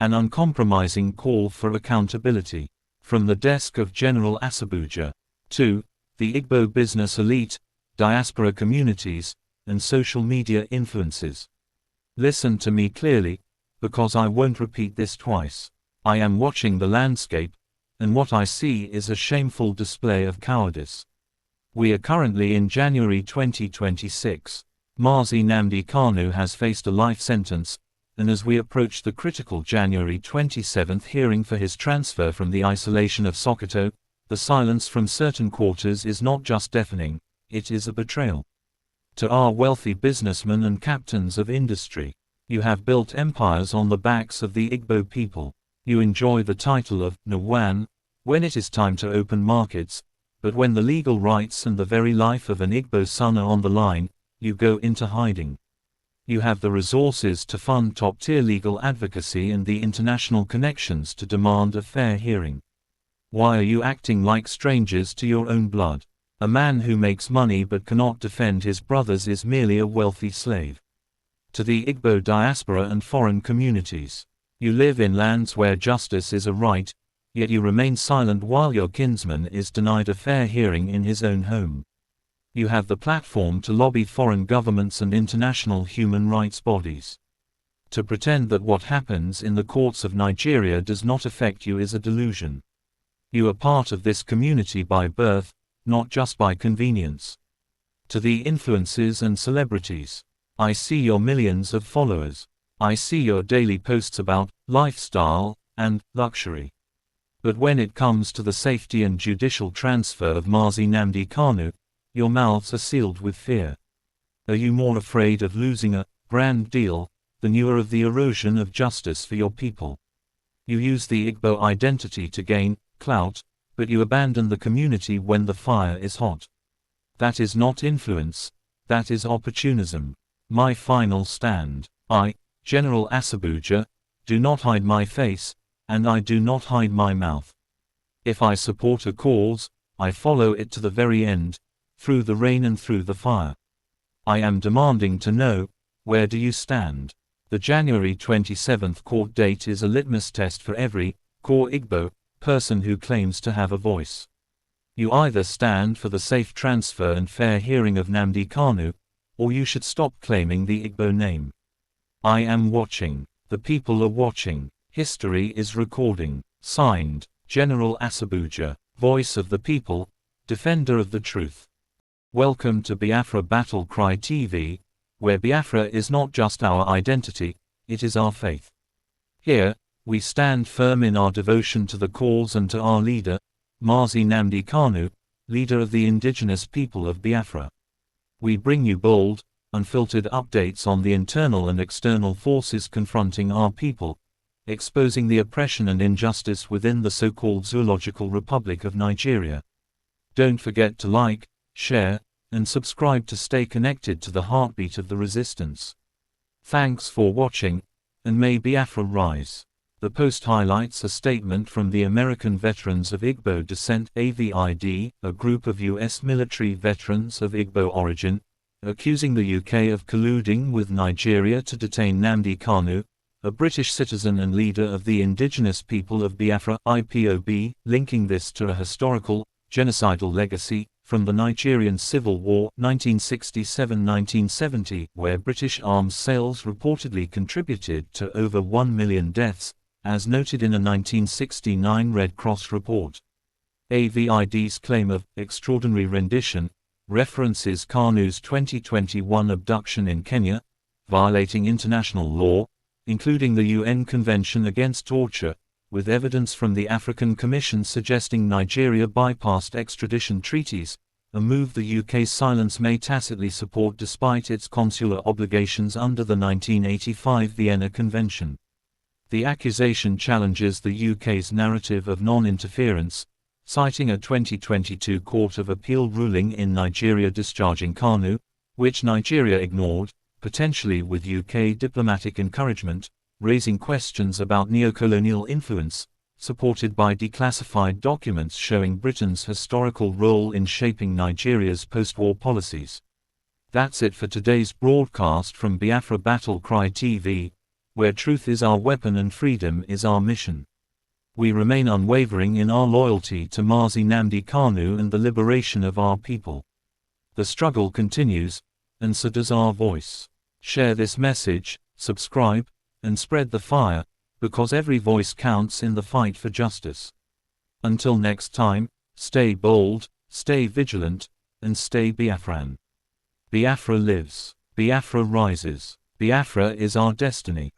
An uncompromising call for accountability. From the desk of General Asabuja. 2. The Igbo business elite, diaspora communities, and social media influences. Listen to me clearly, because I won't repeat this twice. I am watching the landscape, and what I see is a shameful display of cowardice. We are currently in January 2026. Mazi Nnamdi Kanu has faced a life sentence, and as we approach the critical January 27 hearing for his transfer from the isolation of Sokoto, the silence from certain quarters is not just deafening, it is a betrayal. To our wealthy businessmen and captains of industry, you have built empires on the backs of the Igbo people. You enjoy the title of Nwanne when it is time to open markets, but when the legal rights and the very life of an Igbo son are on the line, you go into hiding. You have the resources to fund top-tier legal advocacy and the international connections to demand a fair hearing. Why are you acting like strangers to your own blood? A man who makes money but cannot defend his brothers is merely a wealthy slave. To the Igbo diaspora and foreign communities, you live in lands where justice is a right, yet you remain silent while your kinsman is denied a fair hearing in his own home. You have the platform to lobby foreign governments and international human rights bodies. To pretend that what happens in the courts of Nigeria does not affect you is a delusion. You are part of this community by birth, not just by convenience. To the influences and celebrities, I see your millions of followers. I see your daily posts about lifestyle and luxury. But when it comes to the safety and judicial transfer of Mazi Nnamdi Kanu, your mouths are sealed with fear. Are you more afraid of losing a brand deal than you are of the erosion of justice for your people? You use the Igbo identity to gain clout, but you abandon the community when the fire is hot. That is not influence, that is opportunism. My final stand. I, General Asabuja, do not hide my face, and I do not hide my mouth. If I support a cause, I follow it to the very end, through the rain and through the fire. I am demanding to know, where do you stand? The January 27th court date is a litmus test for every core Igbo person who claims to have a voice. You either stand for the safe transfer and fair hearing of Nnamdi Kanu, or you should stop claiming the Igbo name. I am watching. The people are watching. History is recording. Signed, General Asabuja, voice of the people, defender of the truth. Welcome to Biafra Battle Cry TV, where Biafra is not just our identity, it is our faith. Here, we stand firm in our devotion to the cause and to our leader, Mazi Nnamdi Kanu, leader of the indigenous people of Biafra. We bring you bold, unfiltered updates on the internal and external forces confronting our people, exposing the oppression and injustice within the so-called Zoological Republic of Nigeria. Don't forget to like, share, and subscribe to stay connected to the heartbeat of the resistance. Thanks for watching, and may Biafra rise. The post highlights a statement from the American Veterans of Igbo Descent (AVID), a group of U.S. military veterans of Igbo origin, accusing the UK of colluding with Nigeria to detain Nnamdi Kanu, a British citizen and leader of the indigenous people of Biafra (IPOB), linking this to a historical, genocidal legacy from the Nigerian Civil War 1967-1970, where British arms sales reportedly contributed to over 1 million deaths, as noted in a 1969 Red Cross report. AVID's claim of extraordinary rendition references Kanu's 2021 abduction in Kenya, violating international law, including the UN Convention Against Torture, with evidence from the African Commission suggesting Nigeria bypassed extradition treaties, a move the UK's silence may tacitly support despite its consular obligations under the 1985 Vienna Convention. The accusation challenges the UK's narrative of non-interference, citing a 2022 Court of Appeal ruling in Nigeria discharging Kanu, which Nigeria ignored, potentially with UK diplomatic encouragement, raising questions about neocolonial influence, supported by declassified documents showing Britain's historical role in shaping Nigeria's post-war policies. That's it for today's broadcast from Biafra Battle Cry TV, where truth is our weapon and freedom is our mission. We remain unwavering in our loyalty to Mazi Nnamdi Kanu and the liberation of our people. The struggle continues, and so does our voice. Share this message, subscribe, and spread the fire, because every voice counts in the fight for justice. Until next time, stay bold, stay vigilant, and stay Biafran. Biafra lives. Biafra rises. Biafra is our destiny.